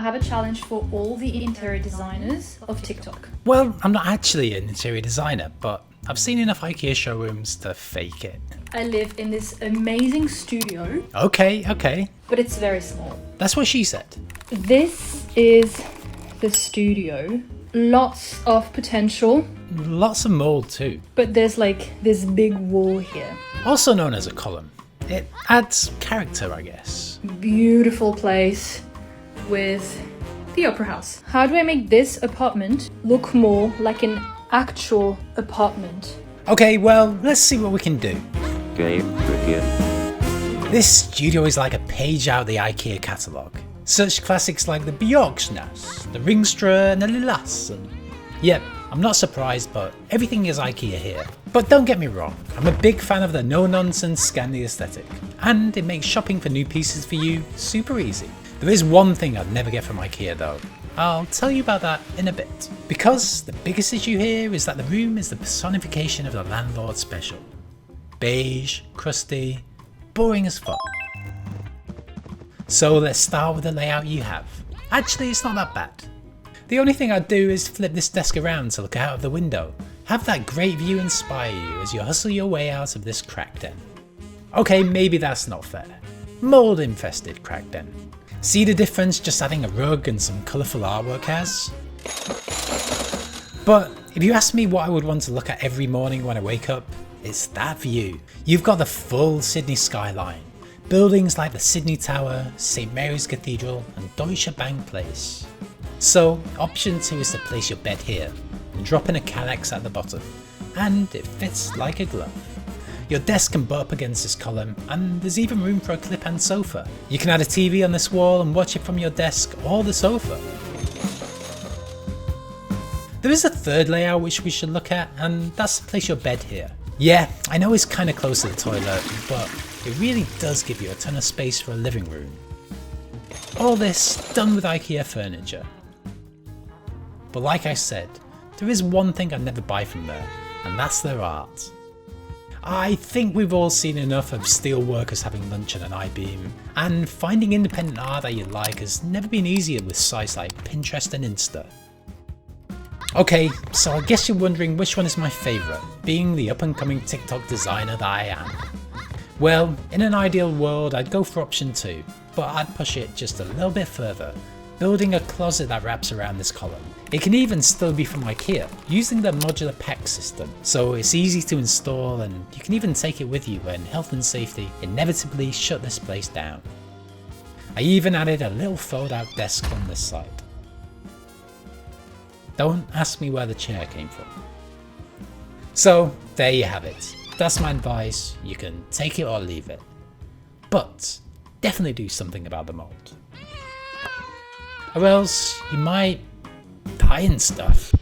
I have a challenge for all the interior designers of TikTok. Well, I'm not actually an interior designer, but I've seen enough IKEA showrooms to fake it. I live in this amazing studio. Okay. But it's very small. That's what she said. This is the studio. Lots of potential. Lots of mold too. But there's like this big wall here. Also known as a column. It adds character, I guess. Beautiful place with the opera house. How do I make this apartment look more like an actual apartment? Okay, well, let's see what we can do. Okay, we're here. This studio is like a page out of the IKEA catalogue. Such classics like the Björksnäs, the Ringstra and the Lilas. Yep, I'm not surprised, but everything is IKEA here. But don't get me wrong, I'm a big fan of the no-nonsense Scandi aesthetic, and it makes shopping for new pieces for you super easy. There is one thing I'd never get from IKEA though. I'll tell you about that in a bit. Because the biggest issue here is that the room is the personification of the landlord special. Beige, crusty, boring as fuck. So let's start with the layout you have. Actually, it's not that bad. The only thing I'd do is flip this desk around to look out of the window. Have that great view inspire you as you hustle your way out of this crack den. Okay, maybe that's not fair. Mold infested crack den. See the difference just adding a rug and some colourful artwork has? But if you ask me what I would want to look at every morning when I wake up, it's that view. You've got the full Sydney skyline. Buildings like the Sydney Tower, St Mary's Cathedral and Deutsche Bank Place. So option 2 is to place your bed here and drop in a Kallax at the bottom, and it fits like a glove. Your desk can butt up against this column, and there's even room for a clip-and sofa. You can add a TV on this wall and watch it from your desk or the sofa. There is a third layout which we should look at, and that's to place your bed here. Yeah, I know it's kinda close to the toilet, but it really does give you a ton of space for a living room. All this done with IKEA furniture. But like I said, there is one thing I'd never buy from there, and that's their art. I think we've all seen enough of steel workers having lunch on an I-beam, and finding independent art that you like has never been easier with sites like Pinterest and Insta. Okay, so I guess you're wondering which one is my favourite, being the up and coming TikTok designer that I am. Well, in an ideal world I'd go for option 2, but I'd push it just a little bit further, building a closet that wraps around this column. It can even still be from IKEA, using the modular pack system, so it's easy to install and you can even take it with you when health and safety inevitably shut this place down. I even added a little fold out desk on this side. Don't ask me where the chair came from. So there you have it. That's my advice, you can take it or leave it. But definitely do something about the mold. Or else you might die and stuff.